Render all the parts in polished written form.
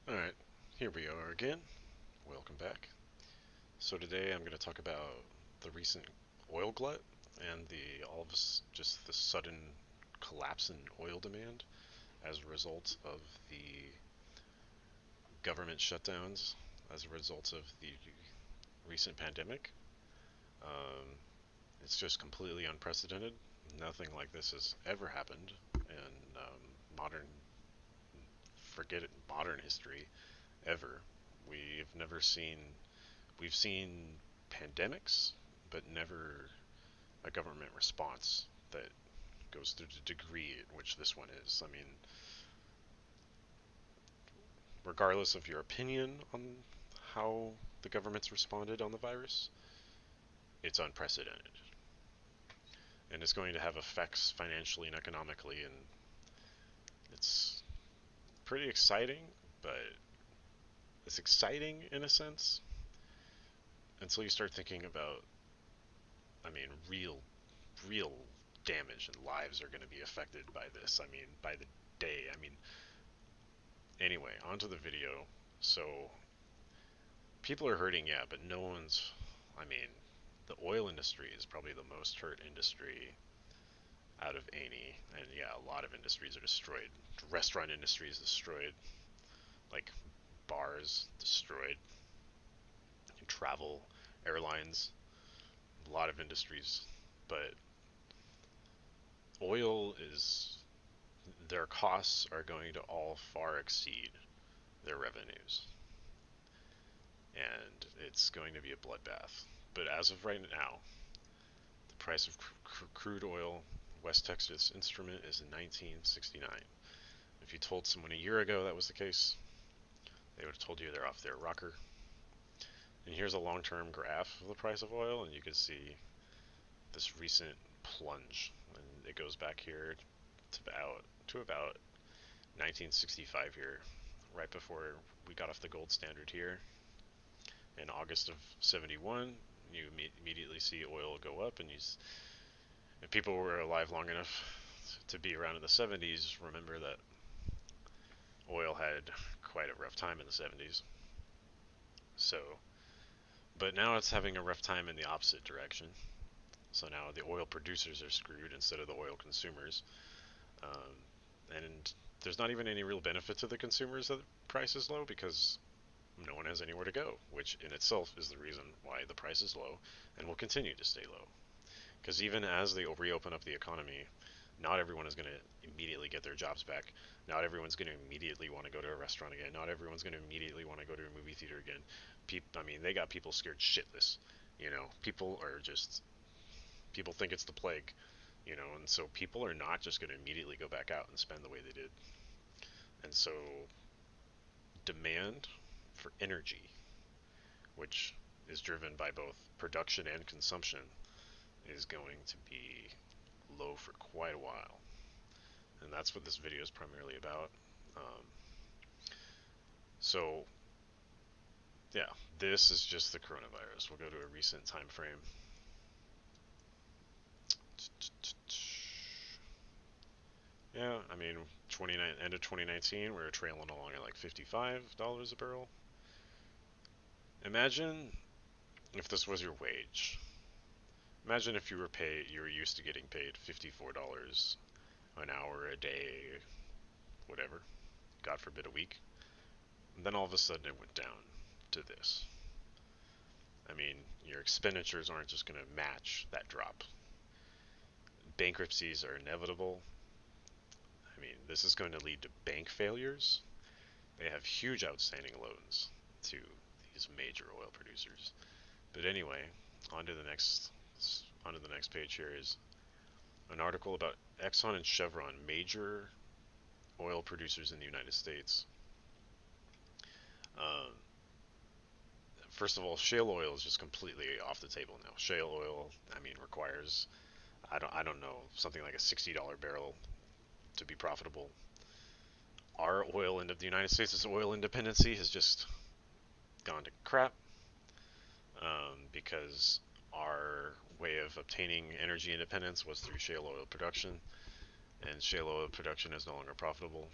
Alright, here we are again. Welcome back. So today I'm going to talk about the recent oil glut and just the sudden collapse in oil demand as a result of the government shutdowns, as a result of the recent pandemic. Um, it's just completely unprecedented. Nothing like this has ever happened in modern, forget it, modern history ever. We've never seen We've seen pandemics, but never a government response that goes to the degree in which this one is. I mean, regardless of your opinion on how the government's responded on the virus, it's unprecedented. And it's going to have effects financially and economically, and it's pretty exciting, but it's exciting in a sense until you start thinking about, I mean, real damage and lives are going to be affected by this. I mean, by the day. I mean, anyway, onto the video. So, people are hurting, yeah, but no one's. I mean, the oil industry is probably the most hurt industry out of any. And yeah, a lot of industries are destroyed. Restaurant industry is destroyed. Like, bars destroyed. Travel, airlines, a lot of industries. But oil is. Their costs are going to all far exceed their revenues. And it's going to be a bloodbath. But as of right now, the price of crude oil, West Texas Instrument, is 1969. If you told someone a year ago that was the case, they would have told you they're off their rocker. And here's a long-term graph of the price of oil, and you can see this recent plunge. And it goes back here to about 1965 here, right before we got off the gold standard here. In August of 71, you immediately see oil go up, and if people were alive long enough to be around in the 70s, remember that oil had quite a rough time in the 70s. So, but now it's having a rough time in the opposite direction. So now the oil producers are screwed instead of the oil consumers. And there's not even any real benefit to the consumers that the price is low because no one has anywhere to go, which in itself is the reason why the price is low and will continue to stay low. Because even as they reopen up the economy, not everyone is going to immediately get their jobs back. Not everyone's going to immediately want to go to a restaurant again. Not everyone's going to immediately want to go to a movie theater again. I mean, they got people scared shitless. People think it's the plague, and so people are not just going to immediately go back out and spend the way they did. And so demand for energy, which is driven by both production and consumption, is going to be low for quite a while. And that's what this video is primarily about. Um, so, yeah, this is just the coronavirus. We'll go to a recent time frame. Yeah, I mean, end of 2019, we were trailing along at like $55 a barrel. Imagine if this was your wage. Imagine if you were used to getting paid $54 an hour, a day, whatever, God forbid a week. And then all of a sudden it went down to this. I mean, your expenditures aren't just going to match that drop. Bankruptcies are inevitable. I mean, this is going to lead to bank failures. They have huge outstanding loans to these major oil producers. But anyway, on to the next page here is an article about Exxon and Chevron, major oil producers in the United States. Um, First of all, shale oil is just completely off the table now. Shale oil, I mean, requires I don't know, something like a $60 barrel to be profitable. Our oil into the United States' oil independency has just gone to crap because our way of obtaining energy independence was through shale oil production, and shale oil production is no longer profitable.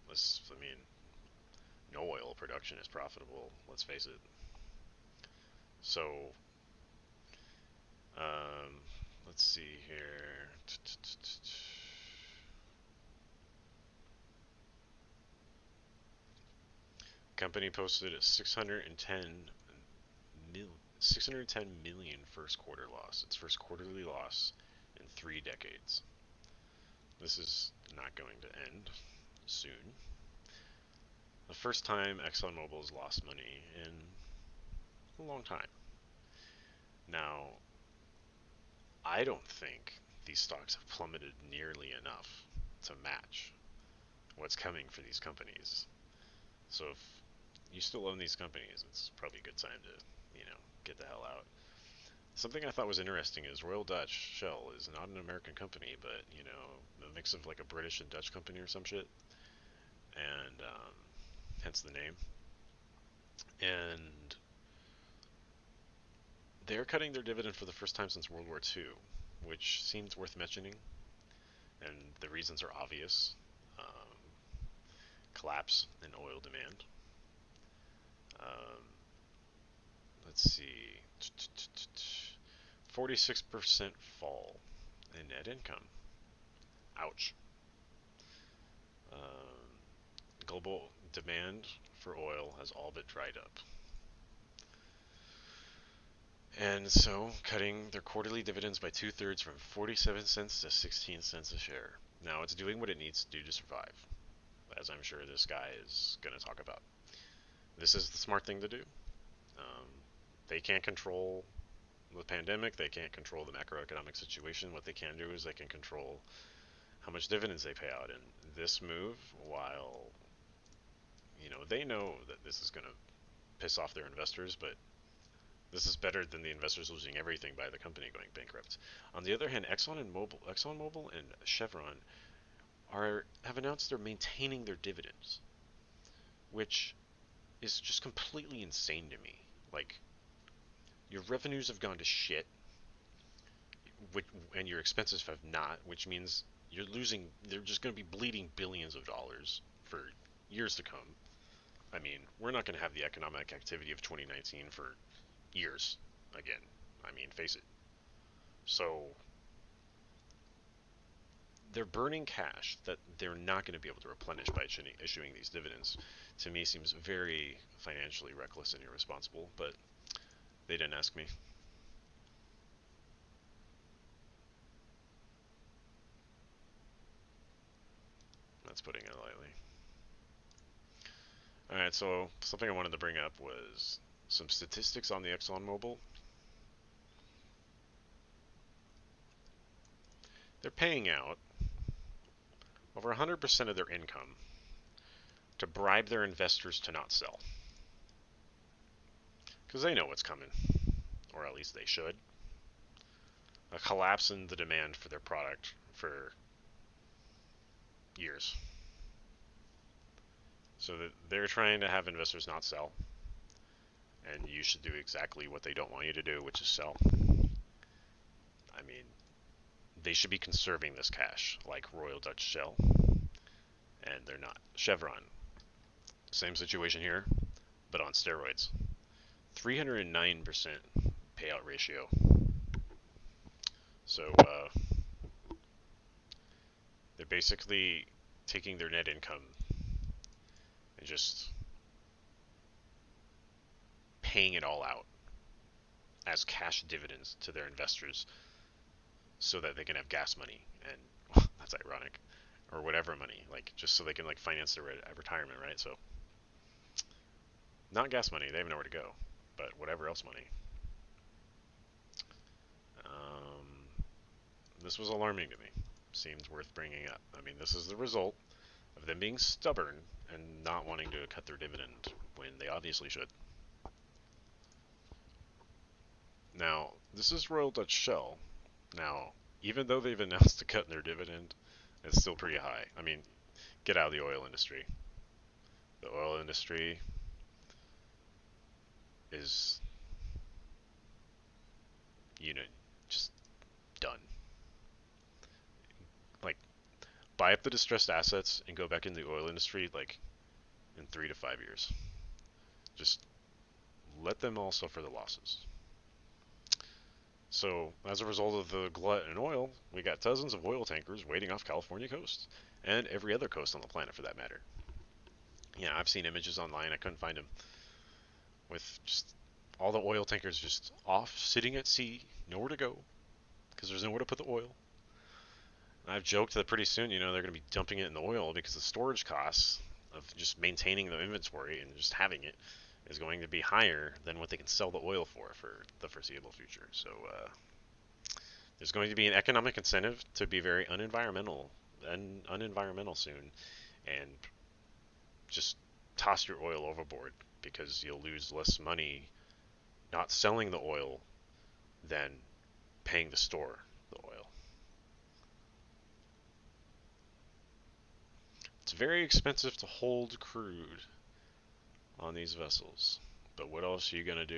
I mean, no oil production is profitable, let's face it. So, um, let's see here. Company posted a 610 million first quarter loss. Its first quarterly loss in 3 decades. This is not going to end soon. The first time Exxon Mobil has lost money in a long time. Now, I don't think these stocks have plummeted nearly enough to match what's coming for these companies. So if you still own these companies, it's probably a good time to, get the hell out. Something I thought was interesting is Royal Dutch Shell is not an American company, but, a mix of like a British and Dutch company or some shit. And hence the name. And they're cutting their dividend for the first time since World War II, which seems worth mentioning. And the reasons are obvious. Collapse in oil demand. Um, let's see. 46% fall in net income. Ouch. Global demand for oil has all but dried up. And so, cutting their quarterly dividends by 2/3 from 47 cents to 16 cents a share. Now, it's doing what it needs to do to survive, as I'm sure this guy is going to talk about. This is the smart thing to do. Um, they can't control the pandemic. They can't control the macroeconomic situation. What they can do is they can control how much dividends they pay out. And this move, while, they know that this is going to piss off their investors, but this is better than the investors losing everything by the company going bankrupt. On the other hand, ExxonMobil and Chevron have announced they're maintaining their dividends, which is just completely insane to me. Like, your revenues have gone to shit, and your expenses have not, which means they're just going to be bleeding billions of dollars for years to come. I mean, we're not going to have the economic activity of 2019 for years again. I mean, face it. So, they're burning cash that they're not going to be able to replenish by issuing these dividends. To me, seems very financially reckless and irresponsible, but they didn't ask me. That's putting it lightly. Alright, so something I wanted to bring up was some statistics on the ExxonMobil. They're paying out over 100% of their income to bribe their investors to not sell. Because they know what's coming, or at least they should. A collapse in the demand for their product for years. So that they're trying to have investors not sell, and you should do exactly what they don't want you to do, which is sell. I mean, they should be conserving this cash, like Royal Dutch Shell, and they're not. Chevron, same situation here, but on steroids. 309% payout ratio. So they're basically taking their net income and just paying it all out as cash dividends to their investors so that they can have gas money. And that's ironic. Or whatever money, like just so they can like finance their retirement, right? So not gas money, they have nowhere to go, but whatever else money. This was alarming to me. Seems worth bringing up. I mean, this is the result of them being stubborn and not wanting to cut their dividend when they obviously should. Now, this is Royal Dutch Shell. Now, even though they've announced a cut in their dividend, it's still pretty high. I mean, get out of the oil industry. The oil industry is, just done. Like, buy up the distressed assets and go back in the oil industry. Like, in 3 to 5 years. Just let them all suffer the losses. So, as a result of the glut in oil, we got dozens of oil tankers waiting off California coast, and every other coast on the planet for that matter. Yeah, I've seen images online, I couldn't find them, with just all the oil tankers just off, sitting at sea, nowhere to go, because there's nowhere to put the oil. And I've joked that pretty soon, they're going to be dumping it in the oil because the storage costs of just maintaining the inventory and just having it is going to be higher than what they can sell the oil for the foreseeable future. So there's going to be an economic incentive to be very unenvironmental soon, and just toss your oil overboard because you'll lose less money not selling the oil than paying to store the oil. It's very expensive to hold crude on these vessels. But what else are you going to do?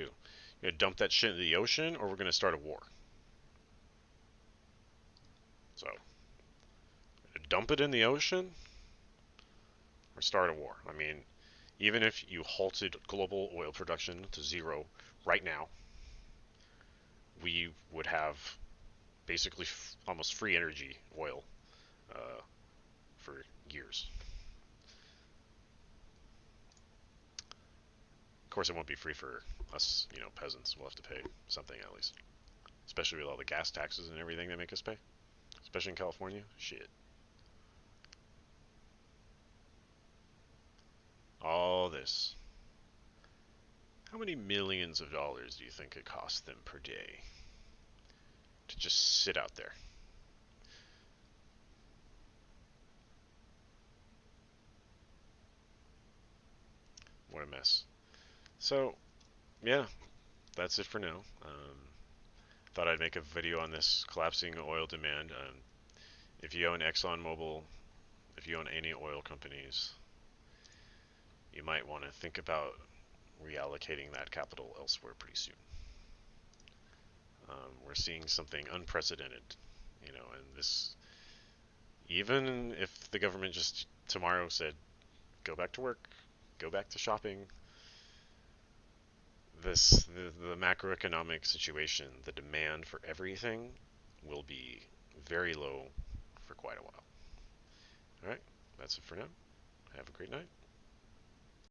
You're going to dump that shit into the ocean, or we're going to start a war? So, dump it in the ocean or start a war? I mean, even if you halted global oil production to zero right now, we would have basically almost free energy oil for years. Of course, it won't be free for us, peasants. We'll have to pay something at least, especially with all the gas taxes and everything they make us pay, especially in California. Shit. All this. How many millions of dollars do you think it costs them per day to just sit out there? What a mess. So, yeah, that's it for now. Thought I'd make a video on this collapsing oil demand. If you own Exxon, Mobil, if you own any oil companies, you might want to think about reallocating that capital elsewhere pretty soon. We're seeing something unprecedented, and this, even if the government just tomorrow said, go back to work, go back to shopping, the macroeconomic situation, the demand for everything will be very low for quite a while. All right, that's it for now. Have a great night.